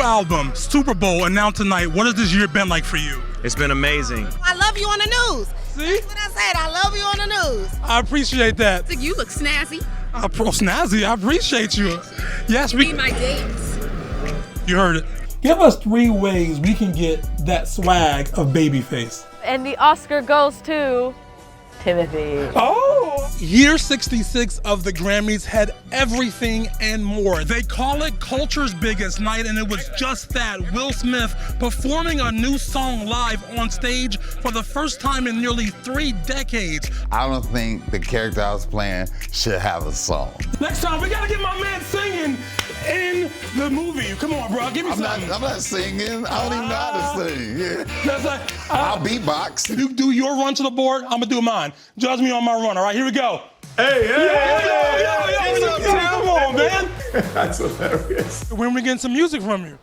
album, Super Bowl, announced tonight. What has this year been like for you? It's been amazing. I love you on the news. See? That's what I said. I love you on the news. I appreciate that. You look snazzy. Snazzy, I appreciate you. Yes, Be my dates. You heard it. Give us 3 ways we can get that swag of Babyface. And the Oscar goes to Timothy. Oh! Year 66 of the Grammys had everything and more. They call it culture's biggest night, and it was just that. Will Smith performing a new song live on stage for the first time in nearly 3 decades. I don't think the character I was playing should have a song. Next time, we gotta get my man singing in the movie. Come on, bro, give me something. I'm not singing. I don't even know how to sing. Yeah. That's like, I'll beatbox. You do your run to the board, I'm gonna do mine. Judge me on my run, all right? Here we go. Hey, Yo, come on, man. That's hilarious. When we getting some music from you?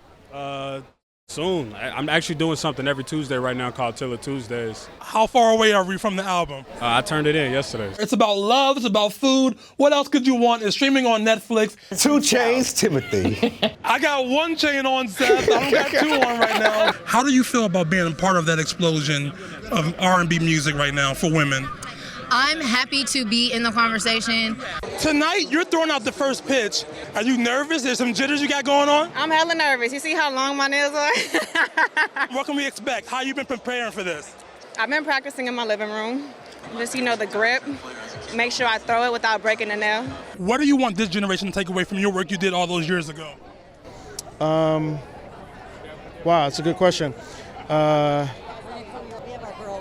Soon. I'm actually doing something every Tuesday right now called Tiller Tuesdays. How far away are we from the album? I turned it in yesterday. It's about love, it's about food. What else could you want? It's streaming on Netflix. 2 Chainz, Timothy. I got 1 chain on, Seth. I don't got 2 on right now. How do you feel about being a part of that explosion of R&B music right now for women? I'm happy to be in the conversation. Tonight, you're throwing out the first pitch. Are you nervous? There's some jitters you got going on? I'm hella nervous. You see how long my nails are? What can we expect? How you been preparing for this? I've been practicing in my living room. Just, the grip. Make sure I throw it without breaking the nail. What do you want this generation to take away from your work you did all those years ago? Wow, that's a good question.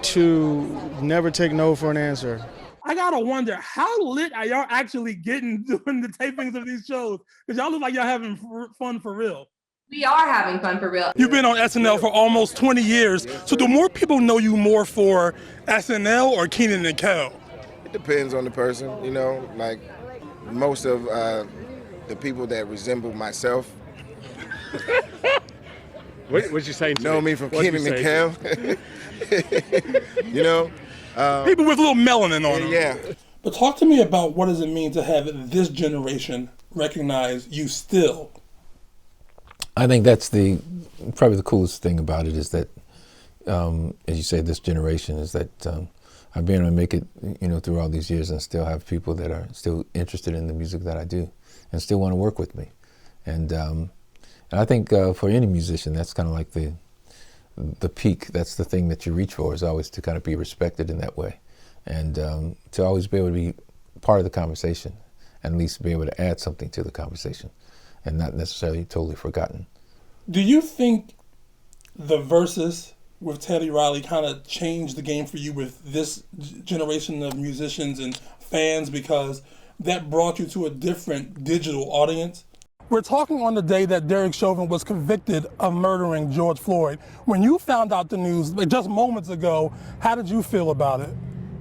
To never take no for an answer. I gotta wonder, how lit are y'all actually getting doing the tapings of these shows? Because y'all look like y'all having fun for real. We are having fun for real. You've been on SNL for almost 20 years, so do more people know you more for SNL or Kenan and Kel? It depends on the person, like most of the people that resemble myself. What'd you say? Know me from Kenan and Kel. People with a little melanin on them. Yeah. But talk to me about what does it mean to have this generation recognize you still? I think that's probably the coolest thing about it is that, as you say, this generation is that I've been able to make it, through all these years and still have people that are still interested in the music that I do and still want to work with me. And I think for any musician, that's kind of like the peak. That's the thing that you reach for, is always to kind of be respected in that way, and to always be able to be part of the conversation, and at least be able to add something to the conversation, and not necessarily totally forgotten. Do you think the Versus with Teddy Riley kind of changed the game for you with this generation of musicians and fans, because that brought you to a different digital audience? We're talking on the day that Derek Chauvin was convicted of murdering George Floyd. When you found out the news just moments ago, how did you feel about it?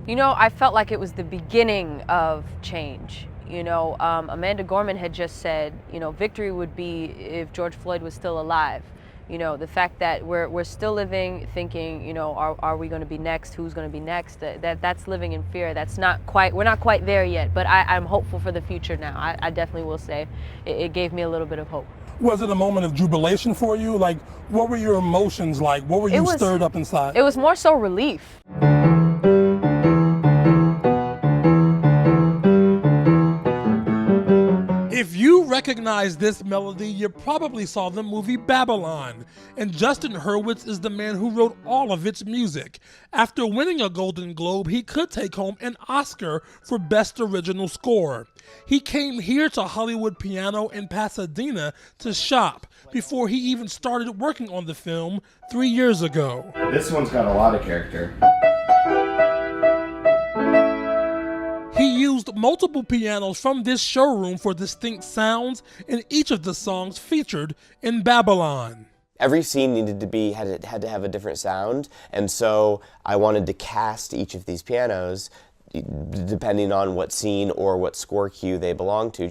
I felt like it was the beginning of change. Amanda Gorman had just said, victory would be if George Floyd was still alive. The fact that we're still living thinking, are we going to be next? Who's going to be next? That's living in fear. We're not quite there yet, but I'm hopeful for the future now. I definitely will say it gave me a little bit of hope. Was it a moment of jubilation for you? Like, what were your emotions like? What were you stirred up inside? It was more so relief. If you recognize this melody, you probably saw the movie Babylon, and Justin Hurwitz is the man who wrote all of its music. After winning a Golden Globe, he could take home an Oscar for Best Original Score. He came here to Hollywood Piano in Pasadena to shop before he even started working on the film 3 years ago. This one's got a lot of character. He used multiple pianos from this showroom for distinct sounds in each of the songs featured in Babylon. Every scene needed to had to have a different sound, and so I wanted to cast each of these pianos depending on what scene or what score cue they belong to.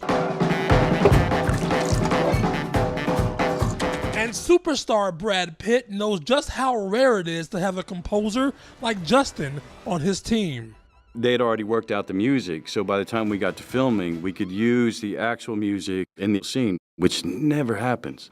And superstar Brad Pitt knows just how rare it is to have a composer like Justin on his team. They had already worked out the music, so by the time we got to filming, we could use the actual music in the scene, which never happens.